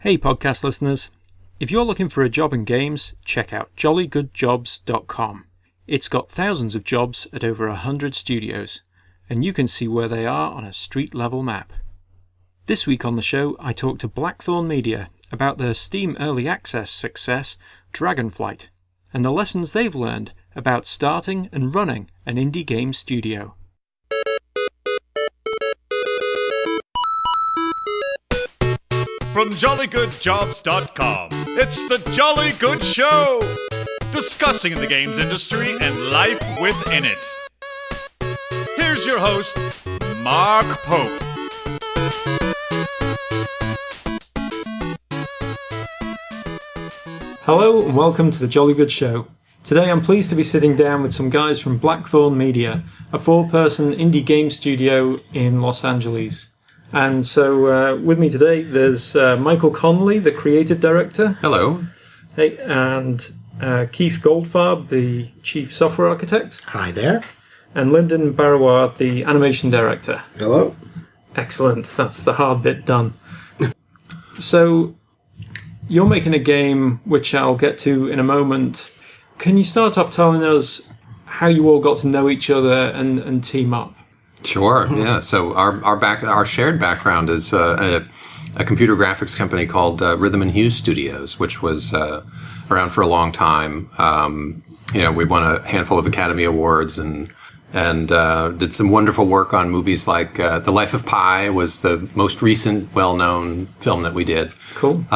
Hey podcast listeners, if you're looking for a job in games, check out jollygoodjobs.com. It's got thousands of jobs at over 100 studios, and you can see where they are on a street level map. This week on the show, I talked to Blackthorn Media about their Steam Early Access success, Dragonflight, and the lessons they've learned about starting and running an indie game studio. From jollygoodjobs.com, it's the Jolly Good Show, discussing the games industry and life within it. Here's your host, Mark Pope. Hello and welcome to the Jolly Good Show. Today I'm pleased to be sitting down with some guys from Blackthorn Media, a 4-person indie game studio in Los Angeles. And so with me today there's Michael Connolly, the creative director. Hello. Hey, and Keith Goldfarb, the chief software architect. Hi there. And Lyndon Baraward, the animation director. Hello. Excellent. That's the hard bit done. So you're making a game which I'll get to in a moment. Can you start off telling us how you all got to know each other and team up? Sure. Yeah. So our shared background is a computer graphics company called Rhythm and Hue Studios, which was around for a long time. We won a handful of Academy Awards and did some wonderful work on movies like The Life of Pi was the most recent well-known film that we did. Cool.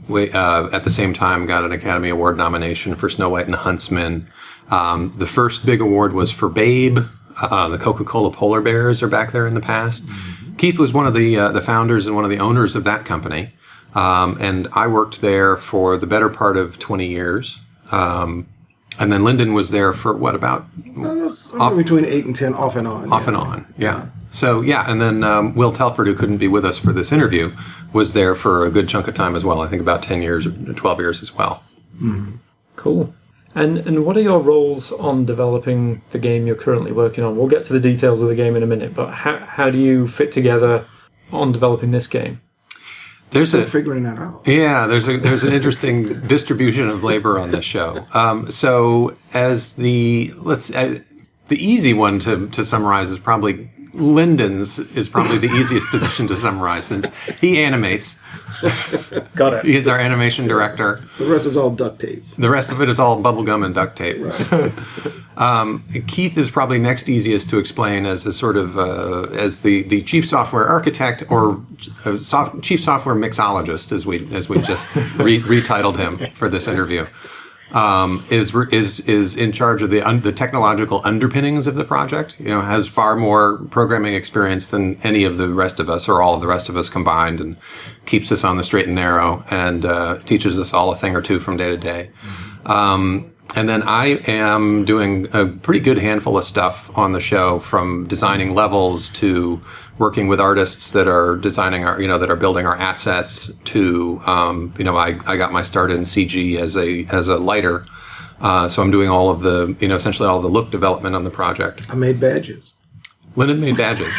We at the same time got an Academy Award nomination for Snow White and the Huntsman. The first big award was for Babe. The Coca-Cola polar bears are back there in the past. Mm-hmm. Keith was one of the founders and one of the owners of that company. And I worked there for the better part of 20 years. And then Lyndon was there for what, about? Between 8 and 10, off and on. Off and on, yeah. So, yeah, and then Will Telford, who couldn't be with us for this interview, was there for a good chunk of time as well. I think about 10 years or 12 years as well. Mm-hmm. Cool. And what are your roles on developing the game you're currently working on? We'll get to the details of the game in a minute, but how do you fit together on developing this game? Still figuring that out. Yeah, there's an interesting distribution of labor on this show. So as the easy one to summarize is probably Lyndon's is probably the easiest position to summarize since he animates. Got it. He is our animation director. The rest is all duct tape. The rest of it is all bubblegum and duct tape. Right. Keith is probably next easiest to explain as a sort of as the chief software architect or chief software mixologist, as we just retitled him for this interview. Is in charge of the technological underpinnings of the project. Has far more programming experience than any of the rest of us or all of the rest of us combined, and keeps us on the straight and narrow and teaches us all a thing or two from day to day. And then I am doing a pretty good handful of stuff on the show, from designing levels to working with artists that are designing that are building our assets to, I got my start in CG as a lighter. So I'm doing all of the, essentially all the look development on the project. I made badges. Lyndon made badges.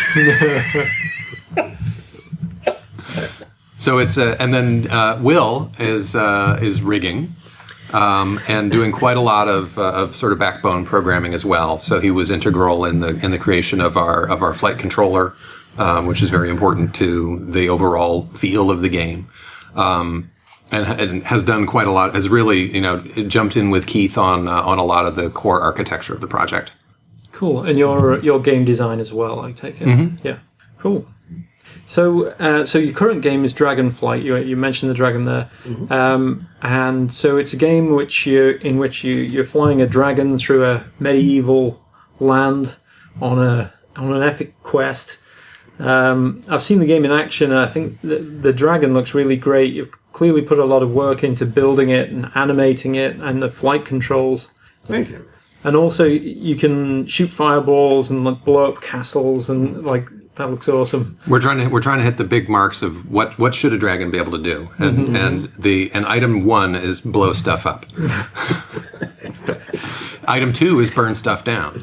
So it's, and then Will is rigging. And doing quite a lot of sort of backbone programming as well. So he was integral in the creation of our flight controller, which is very important to the overall feel of the game. And has done quite a lot. Has really jumped in with Keith on a lot of the core architecture of the project. Cool. And your game design as well, I take it. Mm-hmm. Yeah. Cool. So your current game is Dragonflight. You mentioned the dragon there, Mm-hmm. And so it's a game in which you're flying a dragon through a medieval land on an epic quest. I've seen the game in action. And I think the dragon looks really great. You've clearly put a lot of work into building it and animating it, and the flight controls. Thank you. And also you can shoot fireballs and blow up castles and that looks awesome. We're trying to hit the big marks of what should a dragon be able to do, and and item 1 is blow stuff up. Item 2 is burn stuff down.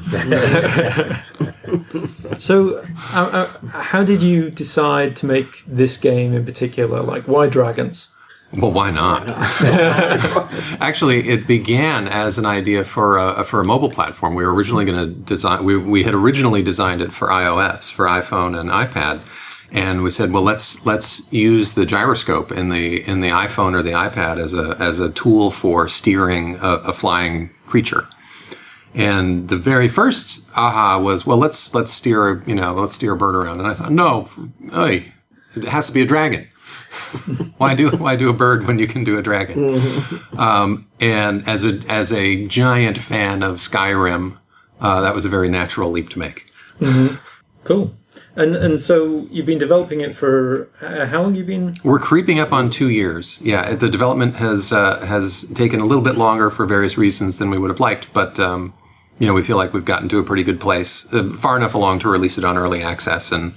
So, how did you decide to make this game in particular? Like, why dragons? Well, why not? Actually, it began as an idea for a mobile platform. We were originally going to design. We had originally designed it for iOS, for iPhone and iPad, and we said, well, let's use the gyroscope in the iPhone or the iPad as a tool for steering a flying creature. And the very first aha was, well, let's steer a bird around. And I thought, no, hey, it has to be a dragon. Why do a bird when you can do a dragon? And as a giant fan of Skyrim, that was a very natural leap to make. Mm-hmm. Cool. And so you've been developing it for how long? You've been? We're creeping up on 2 years. Yeah, the development has taken a little bit longer for various reasons than we would have liked, but we feel like we've gotten to a pretty good place, far enough along to release it on early access, and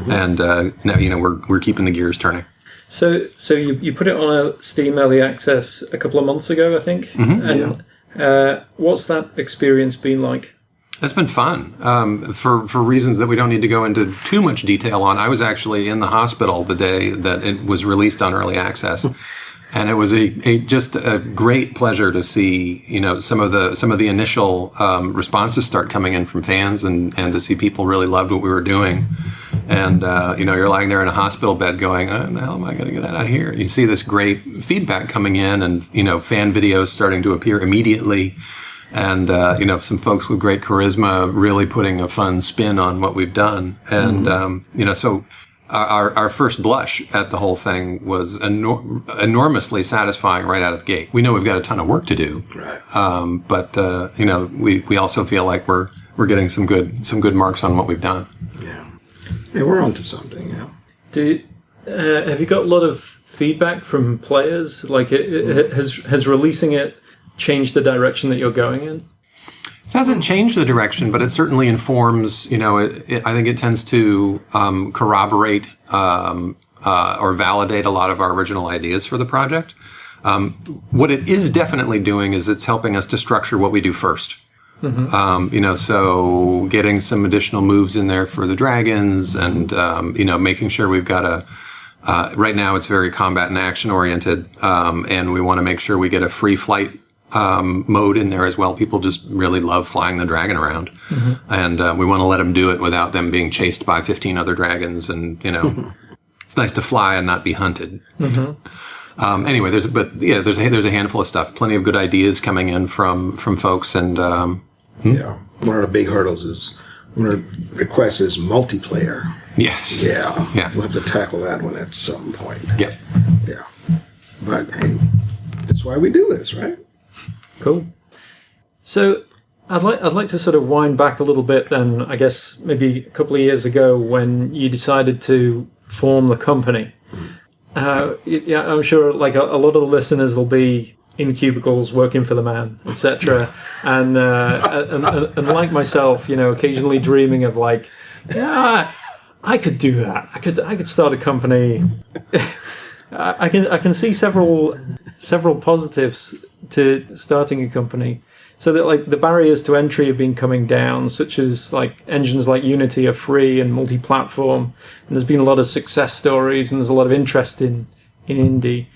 now we're keeping the gears turning. So you put it on a Steam early access a couple of months ago, I think. Mm-hmm. And what's that experience been like? It's been fun for reasons that we don't need to go into too much detail on. I was actually in the hospital the day that it was released on early access, and it was just a great pleasure to see some of the initial responses start coming in from fans, and to see people really loved what we were doing. And you're lying there in a hospital bed going, "Oh, the hell am I going to get out of here?" You see this great feedback coming in, and fan videos starting to appear immediately. And, some folks with great charisma really putting a fun spin on what we've done. And, so our first blush at the whole thing was enormously satisfying right out of the gate. We know we've got a ton of work to do. Right. But we also feel like we're getting some good marks on what we've done. Yeah, we're onto something, yeah. Have you got a lot of feedback from players? Like, has releasing it change the direction that you're going in? It doesn't change the direction, but it certainly informs, I think it tends to corroborate or validate a lot of our original ideas for the project. What it is definitely doing is it's helping us to structure what we do first. Mm-hmm. So getting some additional moves in there for the dragons and, making sure we've got right now it's very combat and action oriented, and we want to make sure we get a free flight mode in there as well. People just really love flying the dragon around. Mm-hmm. And we want to let them do it without them being chased by 15 other dragons. And, it's nice to fly and not be hunted. Mm-hmm. Anyway, there's a handful of stuff. Plenty of good ideas coming in from folks. And yeah, one of the big hurdles is one of the requests is multiplayer. Yes. Yeah. We'll have to tackle that one at some point. Yeah. Yeah. But hey, that's why we do this, right? Cool. So I'd like to sort of wind back a little bit then, I guess maybe a couple of years ago when you decided to form the company. I'm sure like a lot of the listeners will be in cubicles working for the man, etc. and like myself, occasionally dreaming of like, yeah, I could do that. I could start a company. I can see several positives to starting a company, so that like the barriers to entry have been coming down, such as like engines like Unity are free and multi-platform, and there's been a lot of success stories and there's a lot of interest in indie,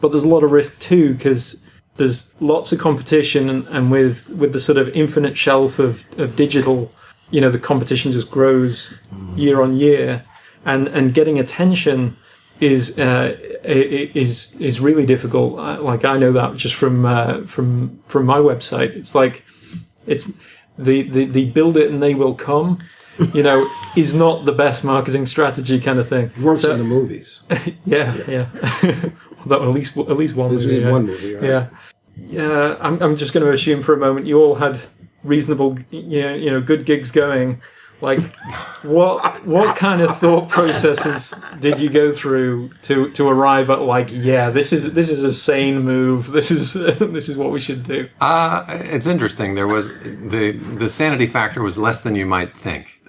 but there's a lot of risk too because there's lots of competition, and with the sort of infinite shelf of digital, the competition just grows year on year, and getting attention is really difficult. Like I know that just from my website. It's like it's the build it and they will come. Is not the best marketing strategy kind of thing. Works in the movies. Yeah. That at least one movie. One movie, right? Yeah. I'm just going to assume for a moment you all had reasonable, good gigs going. Like, what kind of thought processes did you go through to arrive at like, yeah, this is a sane move. This is what we should do. It's interesting. There was the sanity factor was less than you might think.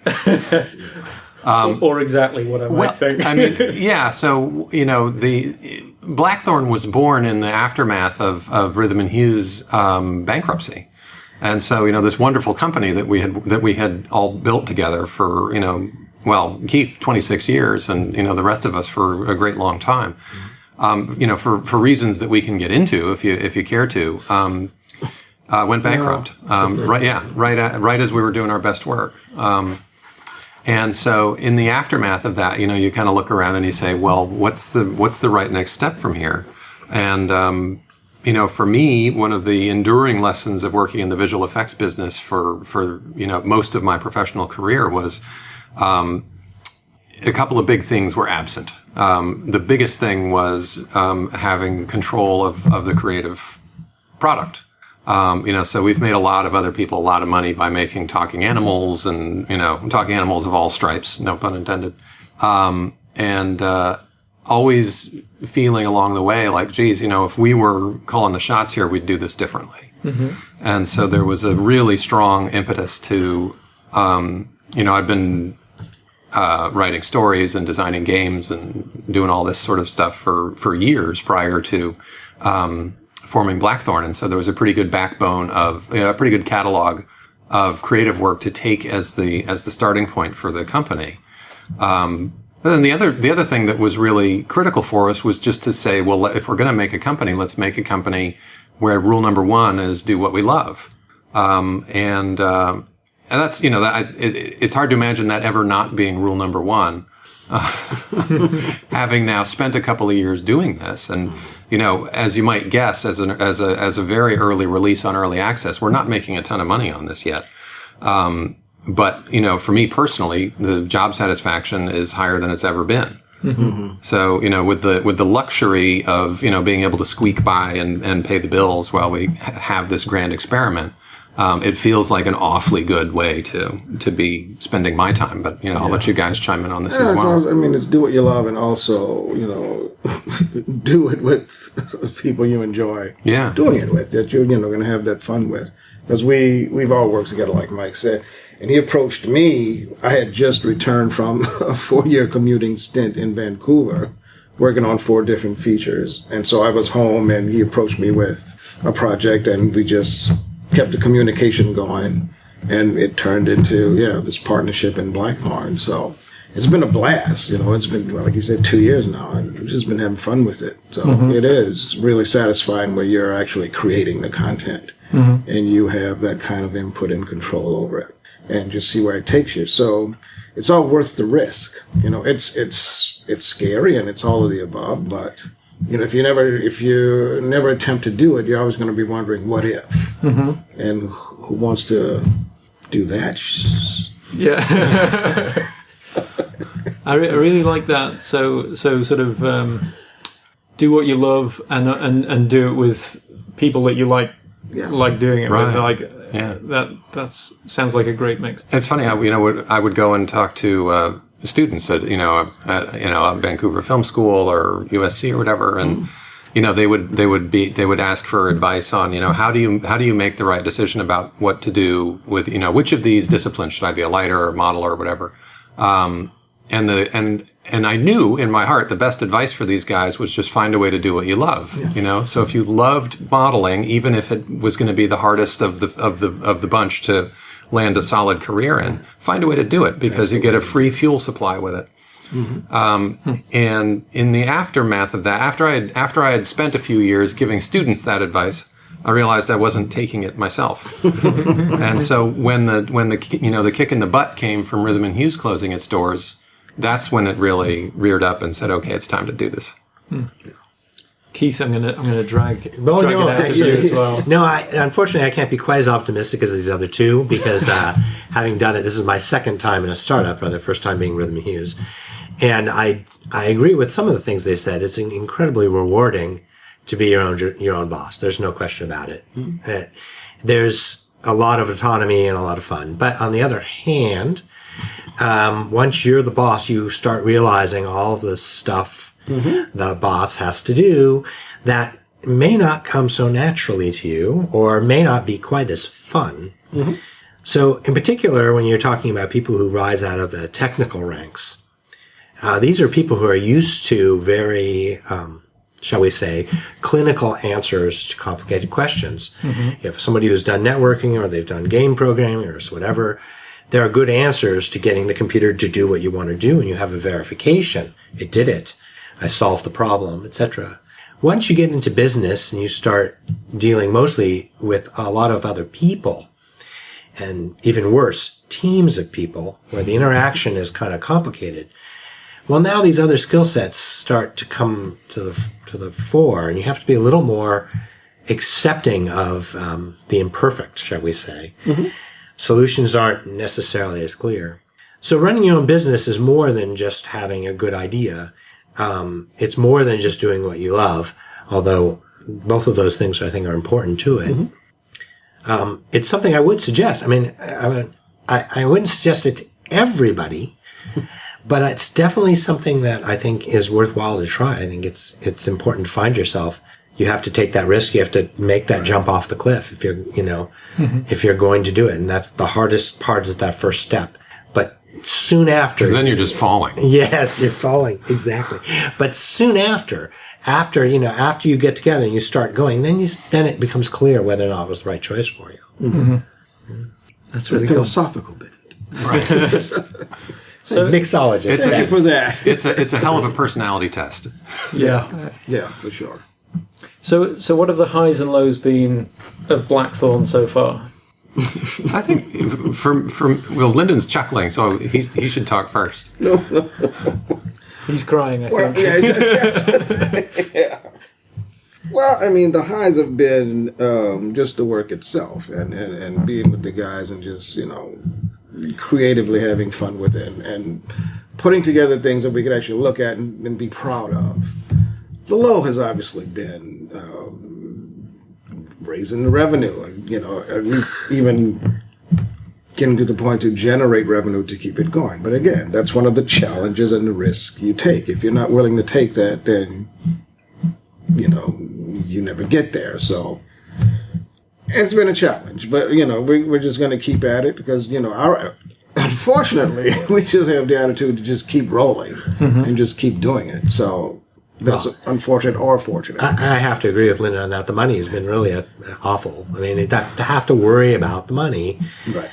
Or exactly what I might think. I mean, yeah. So the Blackthorn was born in the aftermath of Rhythm and Hugh's bankruptcy. And so, this wonderful company that we had all built together for, Keith 26 years, and the rest of us for a great long time. for reasons that we can get into if you care to, went bankrupt. Right as we were doing our best work. And so in the aftermath of that, you kind of look around and you say, well, what's the right next step from here? And, for me, one of the enduring lessons of working in the visual effects business for most of my professional career was, a couple of big things were absent. The biggest thing was, having control of the creative product. So we've made a lot of other people a lot of money by making talking animals and, talking animals of all stripes, no pun intended. Always feeling along the way like, geez, if we were calling the shots here, we'd do this differently. Mm-hmm. And so there was a really strong impetus to, I'd been, writing stories and designing games and doing all this sort of stuff for years prior to, forming Blackthorn. And so there was a pretty good backbone of, a pretty good catalog of creative work to take as the starting point for the company. But then the other thing that was really critical for us was just to say, well, if we're going to make a company, let's make a company where rule number one is do what we love. And that's, it's hard to imagine that ever not being rule number one. Having now spent a couple of years doing this, and as you might guess, as a very early release on early access, we're not making a ton of money on this yet. But for me personally, the job satisfaction is higher than it's ever been. Mm-hmm. So with the luxury of being able to squeak by and pay the bills while we have this grand experiment. It feels like an awfully good way to be spending my time, but I'll let you guys chime in on this as well. It's do what you love and also do it with people you enjoy. Yeah, doing it with that you're going to have that fun with, because we've all worked together, like Mike said. And he approached me. I had just returned from a 4-year commuting stint in Vancouver, working on 4 different features, and so I was home, and he approached me with a project, and we just kept the communication going, and it turned into this partnership in Blackthorn. So it's been a blast. It's been, like you said, 2 years now, and we've just been having fun with it. So It is really satisfying where you're actually creating the content, and you have that kind of input and control over it, and just see where it takes you. So it's all worth the risk. It's scary and it's all of the above, but if you never attempt to do it, you're always going to be wondering what if. Mm-hmm. And who wants to do that? Yeah. I really like that. So sort of do what you love and do it with people that you like doing it with. That sounds like a great mix. It's funny how I would go and talk to students at Vancouver Film School or USC or whatever, and they would ask for advice on how do you make the right decision about what to do with which of these disciplines should I be, a lighter or modeler or whatever, and I knew in my heart the best advice for these guys was just find a way to do what you love. So if you loved modeling, even if it was going to be the hardest of the bunch to land a solid career in, find a way to do it, because you get a free fuel supply with it. Mm-hmm. And in the aftermath of that, after I had spent a few years giving students that advice, I realized I wasn't taking it myself. And so when the kick in the butt came from Rhythm and Hues closing its doors, that's when it really reared up and said, okay, it's time to do this. Keith, I'm gonna drag it out to you as well. No, unfortunately I can't be quite as optimistic as these other two, because having done it, this is my second time in a startup, or the first time being Rhythm and Hues, and I agree with some of the things they said. It's incredibly rewarding to be your own boss. There's no question about it. Mm-hmm. There's a lot of autonomy and a lot of fun, but on the other hand, once you're the boss, you start realizing all of the stuff the boss has to do that may not come so naturally to you, or may not be quite as fun. Mm-hmm. So in particular, when you're talking about people who rise out of the technical ranks, these are people who are used to very, shall we say, clinical answers to complicated questions. Mm-hmm. If somebody who's done networking, or they've done game programming, or whatever, there are good answers to getting the computer to do what you want to do, and you have a verification. It did it. I solved the problem, etc. Once you get into business and you start dealing mostly with a lot of other people, and even worse, teams of people, where the interaction is kind of complicated, well, now these other skill sets start to come to the fore, and you have to be a little more accepting of the imperfect, shall we say. Mm-hmm. Solutions aren't necessarily as clear. So running your own business is more than just having a good idea. It's more than just doing what you love, although both of those things I think are important to it. Mm-hmm. It's something I would suggest. I mean, I wouldn't suggest it to everybody, but it's definitely something that I think is worthwhile to try. I think it's important to find yourself. You have to take that risk. You have to make that jump off the cliff if you're, if you're going to do it. And that's the hardest part, is that first step. But soon after, because then you're just falling. Yes, you're falling. Exactly. But soon after you get together and you start going, then it becomes clear whether or not it was the right choice for you. Mm-hmm. That's really the philosophical bit. Right. So mixologist. Thank you for that. It's a hell of a personality test. Yeah, for sure. So what have the highs and lows been of Blackthorn so far? I think from Lyndon's chuckling, so he should talk first. No. He's crying, I think. Yeah. Well, I mean, the highs have been just the work itself and being with the guys and just, creatively having fun with it and putting together things that we could actually look at and be proud of. The low has obviously been raising the revenue and, at least even getting to the point to generate revenue to keep it going. But again, that's one of the challenges and the risk you take. If you're not willing to take that, then, you never get there. So it's been a challenge, but, we're just going to keep at it because, unfortunately, we just have the attitude to just keep rolling and just keep doing it. So that's unfortunate or fortunate. I have to agree with Linda on that. The money has been really awful. I mean, to have to worry about the money, right?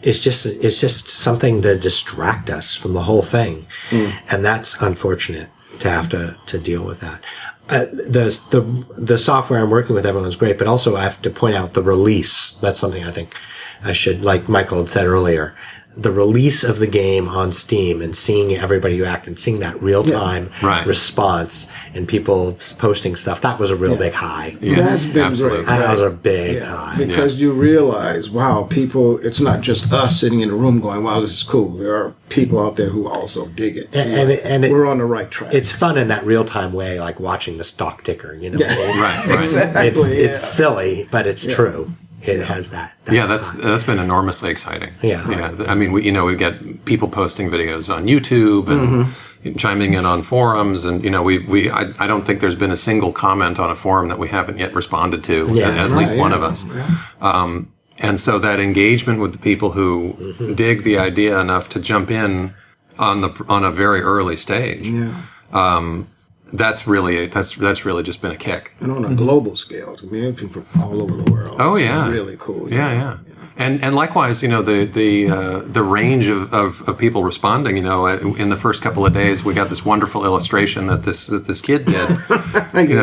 It's just something to distract us from the whole thing, and that's unfortunate to have to deal with that. The software I'm working with, everyone's great, but also I have to point out the release. That's something I think I should, like Michael had said earlier. The release of the game on Steam and seeing everybody react and seeing that real-time response and people posting stuff, that was a real big high. Yeah, that's been absolutely. great. That was a big high. Because you realize, wow, people, it's not just us sitting in a room going, wow, this is cool. There are people out there who also dig it. And we're on the right track. It's fun in that real-time way, like watching the stock ticker, Right. Exactly. It's silly, but it's true. It has that. That's been enormously exciting. Yeah. I mean, we get people posting videos on YouTube and chiming in on forums, and I don't think there's been a single comment on a forum that we haven't yet responded to. At least one of us. Yeah. And so that engagement with the people who dig the idea enough to jump in on a very early stage. Yeah. That's really just been a kick. And on a global scale, to me, people from all over the world. Oh yeah, it's really cool. Yeah. And likewise, the range of people responding. In the first couple of days, we got this wonderful illustration that this kid did.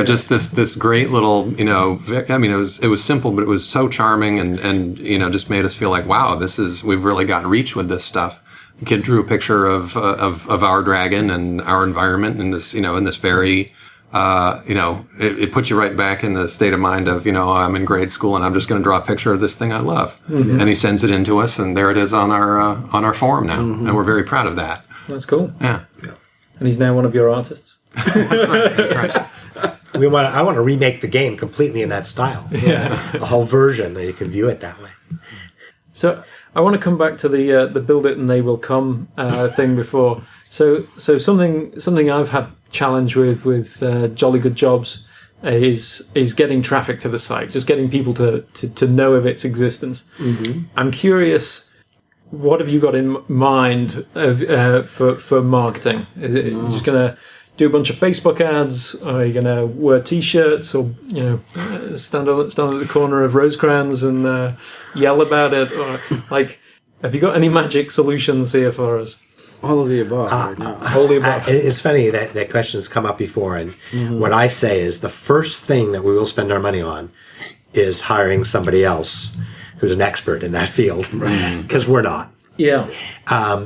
Just this great little. I mean, it was simple, but it was so charming, and just made us feel like, wow, we've really got reach with this stuff. The kid drew a picture of our dragon and our environment in this very, it puts you right back in the state of mind of, I'm in grade school and I'm just going to draw a picture of this thing I love. Mm-hmm. And he sends it in to us, and there it is on our forum now. Mm-hmm. And we're very proud of that. That's cool. Yeah. And he's now one of your artists. That's right. I want to remake the game completely in that style. Yeah. A whole version that you can view it that way. So I want to come back to the build it and they will come thing before. So something I've had challenge with Jolly Good Jobs is getting traffic to the site, just getting people to know of its existence. Mm-hmm. I'm curious, what have you got in mind for marketing? Is it just going to do a bunch of Facebook ads, or are you going to wear T-shirts, or stand at the corner of Rosecrans and yell about it, or have you got any magic solutions here for us? All of the above right now. All the above. It's funny that question's come up before, and what I say is the first thing that we will spend our money on is hiring somebody else who's an expert in that field, because we're not. Yeah.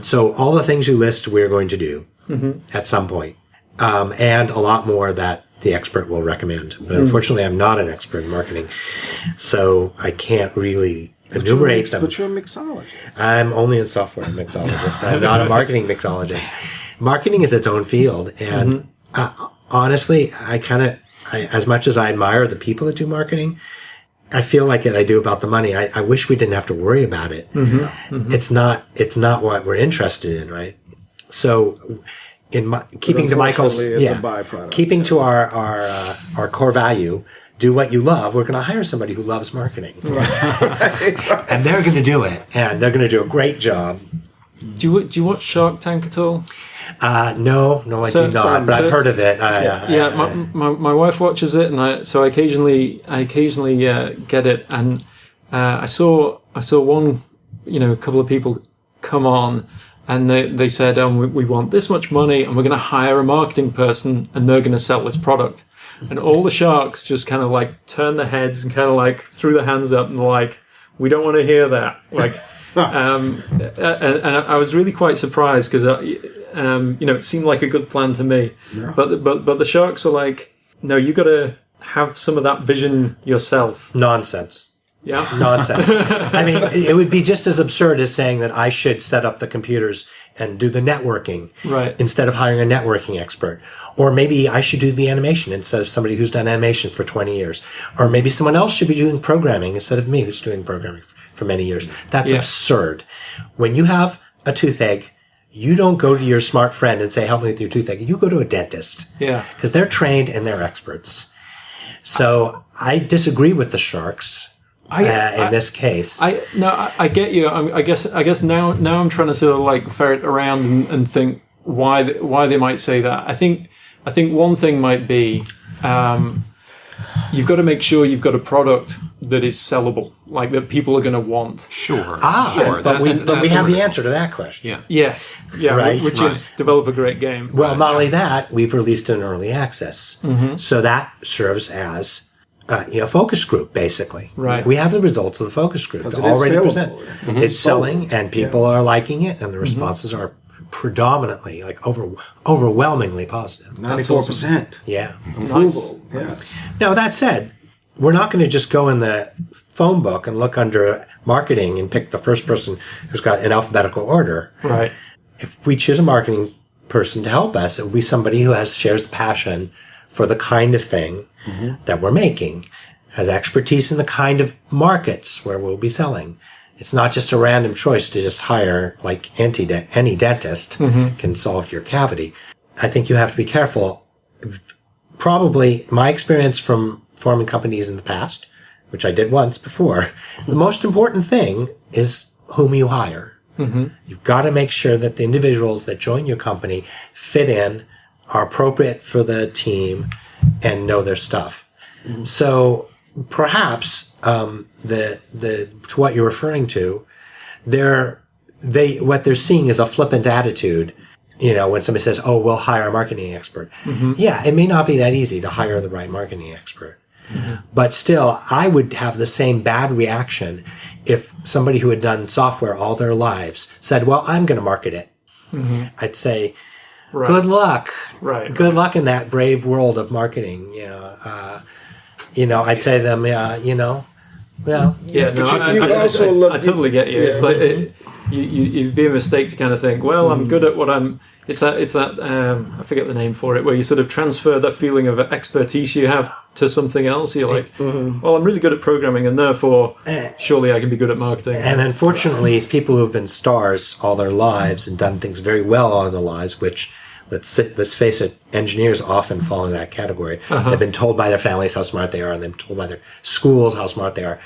So all the things you list, we're going to do at some point, and a lot more that the expert will recommend. But unfortunately, I'm not an expert in marketing, so I can't really enumerate them. But you're a mixologist. I'm only a software mixologist. I'm not a marketing mixologist. Marketing is its own field, and honestly, as much as I admire the people that do marketing, I feel like I do about the money. I wish we didn't have to worry about it. It's not what we're interested in, right? So, keeping to Michael's, it's a byproduct. Keeping to our core value. Do what you love. We're going to hire somebody who loves marketing. And they're going to do it. And they're going to do a great job. Do you watch Shark Tank at all? No, I do not. But I've heard of it. My wife watches it, and I occasionally get it. And I saw one, a couple of people come on, and they said, we want this much money, and we're going to hire a marketing person, and they're going to sell this product. And all the sharks just kind of like turned their heads and kind of like threw their hands up and like, we don't want to hear that. Like, and I was really quite surprised because, it seemed like a good plan to me. Yeah. But the sharks were like, no, you got to have some of that vision yourself. Nonsense. Yeah. Nonsense. I mean, it would be just as absurd as saying that I should set up the computers and do the networking instead of hiring a networking expert. Or maybe I should do the animation instead of somebody who's done animation for 20 years. Or maybe someone else should be doing programming instead of me who's doing programming for many years. That's absurd. When you have a toothache, you don't go to your smart friend and say, help me with your toothache. You go to a dentist. Yeah. Because they're trained and they're experts. So I disagree with the sharks. In this case, I get you. I guess now I'm trying to sort of like ferret around and think why they might say that. I think one thing might be you've got to make sure you've got a product that is sellable, like that people are going to want. Sure. Sure. But we have the answer to that question. Yeah. Yes. Yeah. Right. Which is develop a great game. Well, not only that, we've released an early access, so that serves as focus group, basically. Right. We have the results of the focus group already presented. It's selling, and people are liking it, and the responses are predominantly, like overwhelmingly positive. 94%. Yeah. Approval. Nice. Now, that said, we're not going to just go in the phone book and look under marketing and pick the first person who's got an alphabetical order. Right. If we choose a marketing person to help us, it will be somebody who shares the passion for the kind of thing that we're making, has expertise in the kind of markets where we'll be selling. It's not just a random choice to just hire, like any dentist can solve your cavity. I think you have to be careful. Probably my experience from forming companies in the past, which I did once before, the most important thing is whom you hire. You've got to make sure that the individuals that join your company fit in, are appropriate for the team, and know their stuff. So perhaps to what you're referring to, what they're seeing is a flippant attitude. When somebody says, "Oh, we'll hire a marketing expert," yeah, it may not be that easy to hire the right marketing expert. But still, I would have the same bad reaction if somebody who had done software all their lives said, "Well, I'm going to market it." I'd say, right. Good luck. Right. Good luck in that brave world of marketing. I'd say to them, well. Yeah, no, I totally get you. Yeah. It's like you'd be a mistake to kind of think, well, I'm good at what I'm. It's that I forget the name for it, where you sort of transfer that feeling of expertise you have to something else. You're like, well, I'm really good at programming, and therefore, surely I can be good at marketing. And unfortunately, it's people who have been stars all their lives and done things very well all their lives, which, let's face it, engineers often fall in that category. They've been told by their families how smart they are, and they've been told by their schools how smart they are.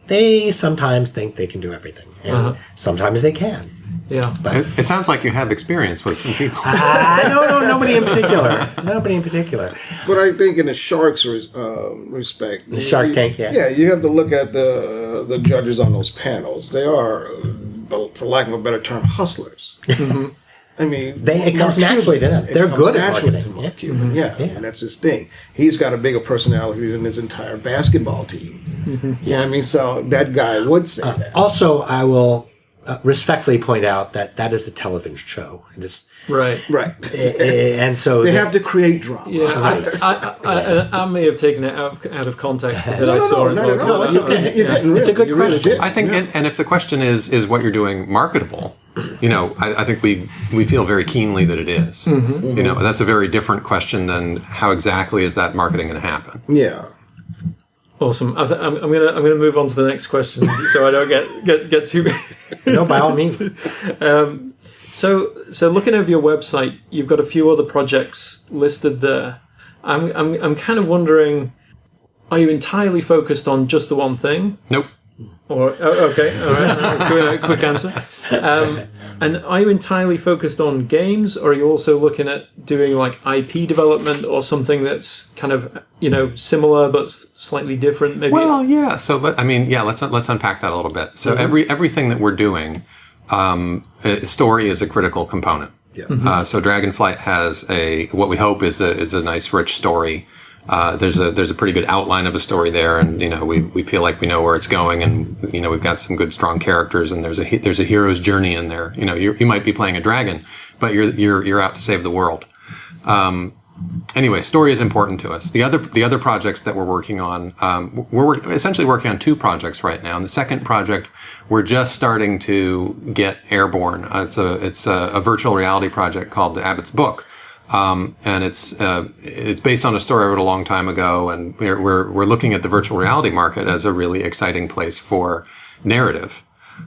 They sometimes think they can do everything, and sometimes they can. Yeah, but it sounds like you have experience with some people. No, nobody in particular. Nobody in particular. But I think in the Sharks' respect, the Shark Tank, yeah, you have to look at the judges on those panels. They are, for lack of a better term, hustlers. I mean, it comes Mark naturally to them. They're good at naturally marketing. to Mark Cuban, and that's his thing. He's got a bigger personality than his entire basketball team. You know what I mean? So that guy would say that. Also, I will respectfully point out that is the television show. It is, Right. and so They have to create drama. Yeah, I may have taken it out of context that I saw as well. No, it's okay. You didn't It's a good You really question. did. I think, and if the question is what you're doing marketable, I think we feel very keenly that it is. That's a very different question than how exactly is that marketing going to happen. Yeah. Awesome. I'm gonna move on to the next question so I don't get too. No, by all means. So looking over your website, you've got a few other projects listed there. I'm kind of wondering, are you entirely focused on just the one thing? Nope. Or okay, all right, quick answer. And are you entirely focused on games, or are you also looking at doing like IP development or something that's kind of similar but slightly different? Maybe. Well, yeah. So let's unpack that a little bit. So everything that we're doing, story is a critical component. Yeah. So Dragonflight has what we hope is a nice rich story. There's a pretty good outline of a story there, and we feel like we know where it's going, and we've got some good strong characters, and there's a hero's journey in there. You might be playing a dragon, but you're out to save the world. Anyway, story is important to us. The other projects that we're working on, we're essentially working on two projects right now. And the second project, we're just starting to get airborne. It's a virtual reality project called The Abbott's Book. And it's based on a story I wrote a long time ago, and we're looking at the virtual reality market as a really exciting place for narrative.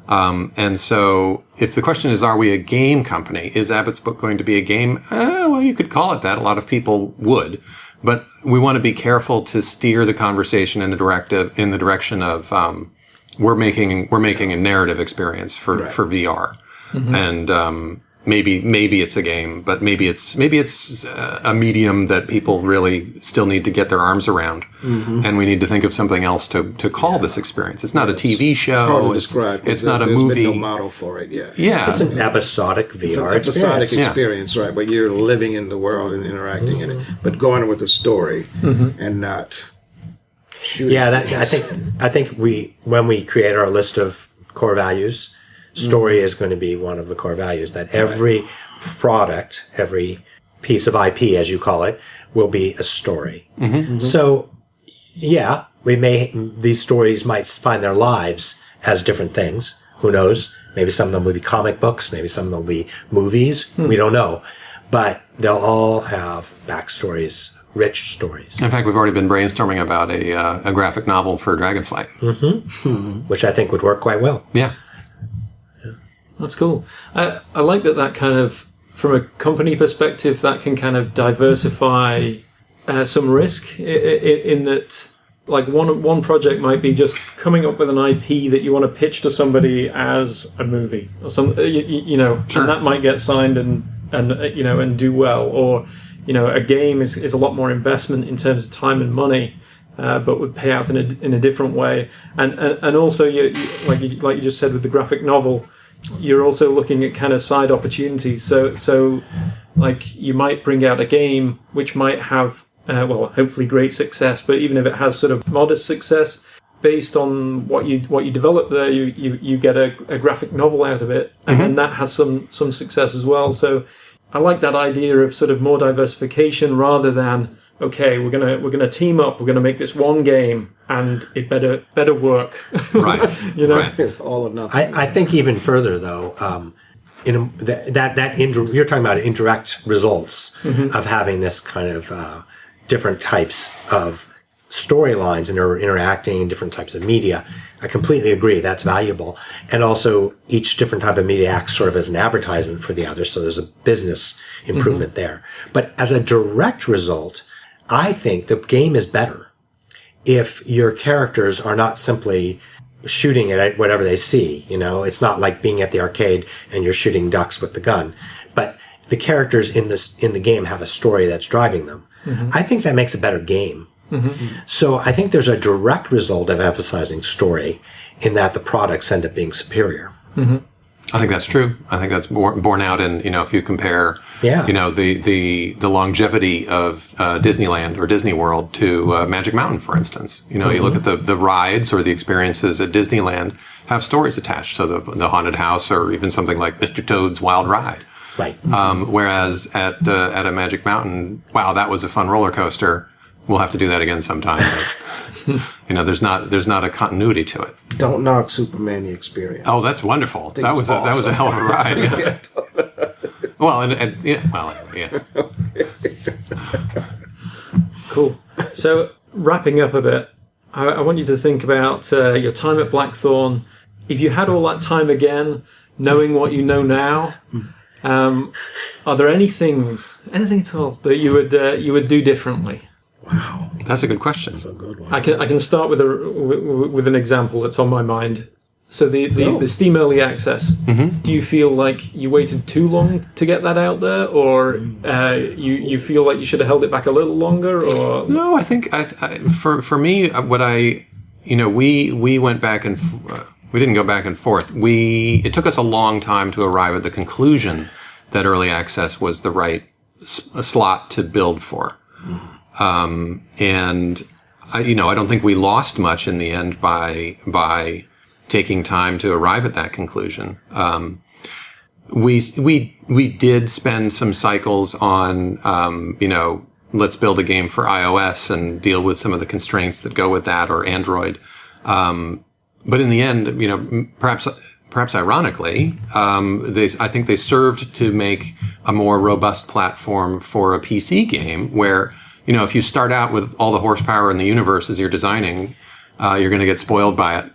And so if the question is, are we a game company? Is Abbott's Book going to be a game? Well, you could call it that. A lot of people would, but we want to be careful to steer the conversation in the direction of, we're making a narrative experience for VR. And, maybe it's a game, but maybe it's a medium that people really still need to get their arms around, and we need to think of something else to call this experience. It's not a TV show. It's hard to describe. It's not a There's movie. been no model for it yet. Yeah, It's an episodic VR It's an episodic experience. experience, right? But you're living in the world and interacting in it, but going with a story and not shooting. Yeah, I think when we create our list of core values, story is going to be one of the core values. That every product, every piece of IP, as you call it, will be a story. So, yeah, these stories might find their lives as different things. Who knows? Maybe some of them will be comic books. Maybe some of them will be movies. We don't know. But they'll all have backstories, rich stories. In fact, we've already been brainstorming about a graphic novel for Dragonflight, Which I think would work quite well. Yeah. That's cool. I like that kind of, from a company perspective, that can kind of diversify some risk in that, like one project might be just coming up with an IP that you want to pitch to somebody as a movie or something, Sure. and that might get signed and do well, or a game is a lot more investment in terms of time and money. But would pay out in a different way, and also like you just said with the graphic novel, you're also looking at kind of side opportunities. So like you might bring out a game which might have hopefully great success, but even if it has sort of modest success, based on what you develop there, you get a graphic novel out of it, and then that has some success as well. So I like that idea of sort of more diversification rather than, okay, we're gonna team up, we're gonna make this one game, and it better work. Right. Right. It's all or nothing. I think even further though, you're talking about indirect results of having this kind of different types of storylines and they're interacting in different types of media. I completely agree. That's valuable. And also each different type of media acts sort of as an advertisement for the other. So there's a business improvement there. But as a direct result, I think the game is better if your characters are not simply shooting at whatever they see. It's not like being at the arcade and you're shooting ducks with the gun, but the characters in the game have a story that's driving them. I think that makes a better game. So I think there's a direct result of emphasizing story in that the products end up being superior. I think that's true. I think that's borne out in, if you compare, the longevity of Disneyland or Disney World to Magic Mountain, for instance. You look at the rides or the experiences at Disneyland have stories attached. So the haunted house or even something like Mr. Toad's Wild Ride. Right. Whereas at a Magic Mountain, wow, that was a fun roller coaster. We'll have to do that again sometime. But, there's not a continuity to it. Don't knock Superman the Experience. Oh, that's wonderful. That was a hell of a ride. Yeah. Well, yes. Cool. So wrapping up a bit, I want you to think about your time at Blackthorn. If you had all that time again, knowing what you know now, are there anything at all that you would do differently? Wow, that's a good question. That's a good one. I can start with an example that's on my mind. So the Steam Early Access. Mm-hmm. Do you feel like you waited too long to get that out there, or you feel like you should have held it back a little longer? Or no, I think for me, we went back and we didn't go back and forth. It took us a long time to arrive at the conclusion that Early Access was the right slot to build for. And I don't think we lost much in the end by taking time to arrive at that conclusion. We did spend some cycles on, let's build a game for iOS and deal with some of the constraints that go with that, or Android. But in the end, perhaps ironically, I think they served to make a more robust platform for a PC game where, if you start out with all the horsepower in the universe as you're designing, you're going to get spoiled by it.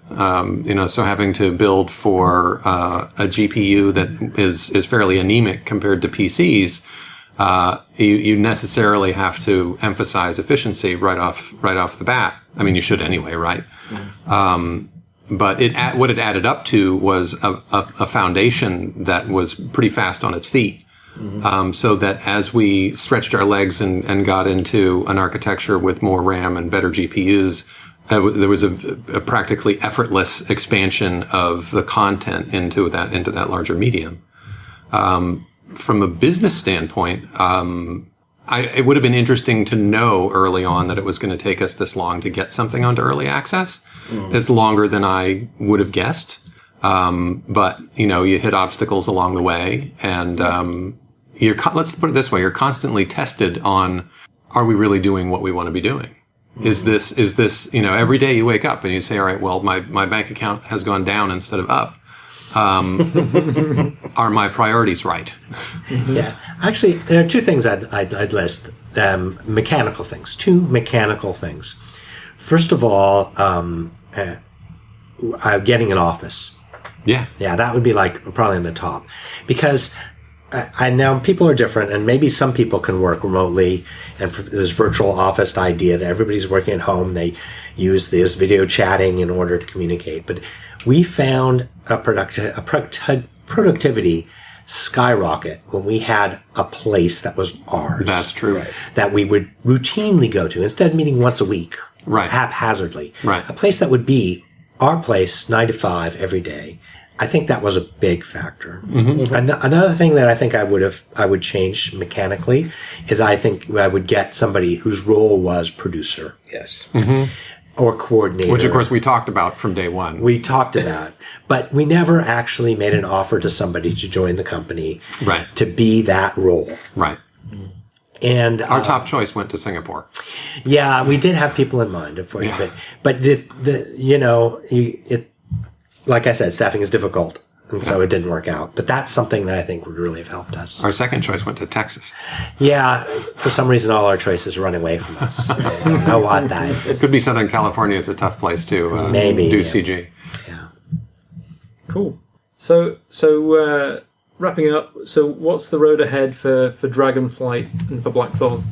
So having to build for a GPU that is fairly anemic compared to PCs, you necessarily have to emphasize efficiency right off the bat. I mean, you should anyway, right? But what it added up to was a foundation that was pretty fast on its feet. Mm-hmm. So that as we stretched our legs and got into an architecture with more RAM and better GPUs, there was a practically effortless expansion of the content into that larger medium. From a business standpoint, it would have been interesting to know early on that it was going to take us this long to get something onto early access. Mm. It's longer than I would have guessed. But you hit obstacles along the way, and let's put it this way: you're constantly tested on, are we really doing what we want to be doing? Is this every day you wake up and you say, all right, well, my bank account has gone down instead of up. Are my priorities right? Yeah, actually, there are two things I'd list. Mechanical things. Two mechanical things. First of all, getting an office. Yeah, that would be probably in the top, because I now people are different, and maybe some people can work remotely, and for this virtual office idea that everybody's working at home, they use this video chatting in order to communicate. But we found a productivity skyrocket when we had a place that was ours. That's true. Right, that we would routinely go to instead of meeting once a week, right, haphazardly. Right, a place that would be our place 9 to 5 every day. I think that was a big factor. Mm-hmm. Another thing that I think I would change mechanically is I think I would get somebody whose role was producer. Yes. Mm-hmm. Or coordinator. Which, of course, we talked about from day one. We talked about, but we never actually made an offer to somebody to join the company, right, to be that role. Right. And our top choice went to Singapore. Yeah, we did have people in mind, unfortunately, but like I said, staffing is difficult, and so it didn't work out. But that's something that I think would really have helped us. Our second choice went to Texas. Yeah, for some reason, all our choices run away from us. I don't know what that is. Could be Southern California is a tough place to do CG. Yeah. Cool. So wrapping up. So what's the road ahead for Dragonflight and for Blackthorn?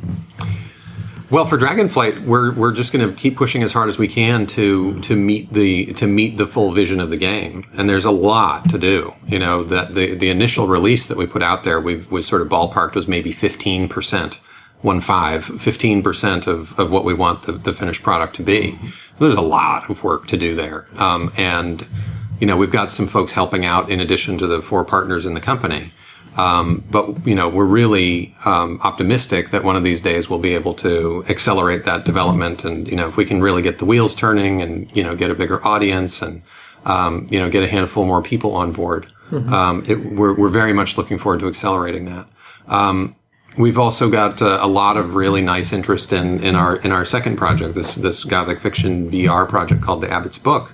Well, for Dragonflight, we're just going to keep pushing as hard as we can to meet the full vision of the game, and there's a lot to do. That the initial release that we put out there, we sort of ballparked was maybe 15%, 15% of what we want the finished product to be. So there's a lot of work to do there, and we've got some folks helping out in addition to the 4 partners in the company. But we're really optimistic that one of these days we'll be able to accelerate that development. And, if we can really get the wheels turning and, get a bigger audience and, get a handful more people on board, we're very much looking forward to accelerating that. We've also got a lot of really nice interest in our second project, this Gothic fiction VR project called The Abbot's Book.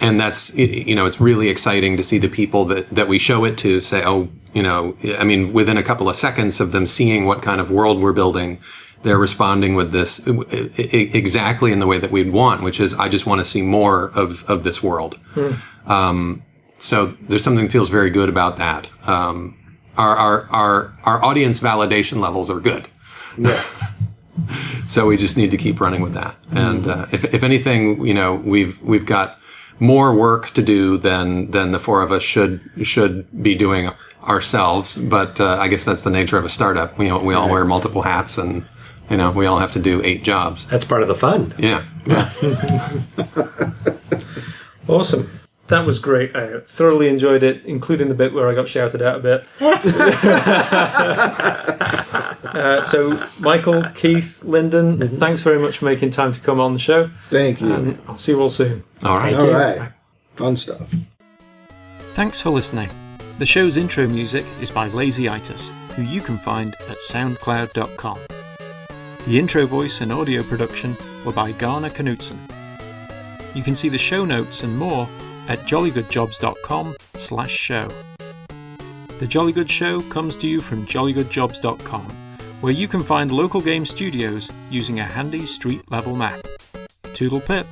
And that's, it's really exciting to see the people that we show it to say, within a couple of seconds of them seeing what kind of world we're building, they're responding with this exactly in the way that we'd want, which is, I just want to see more of this world. So there's something that feels very good about that. Our audience validation levels are good. Yeah. So we just need to keep running with that. And if anything, we've got more work to do than the 4 of us should be doing ourselves. But I guess that's the nature of a startup. We all wear multiple hats, and we all have to do 8 jobs. That's part of the fun. Yeah. Awesome. That was great. I thoroughly enjoyed it, including the bit where I got shouted at a bit. So, Michael, Keith, Lyndon, thanks very much for making time to come on the show. Thank you. And I'll see you all soon. All right. All right. Fun stuff. Thanks for listening. The show's intro music is by Lazyitis, who you can find at soundcloud.com. The intro voice and audio production were by Garner Knutson. You can see the show notes and more at jollygoodjobs.com/show. The Jolly Good Show comes to you from jollygoodjobs.com, where you can find local game studios using a handy street level map. Toodle pip.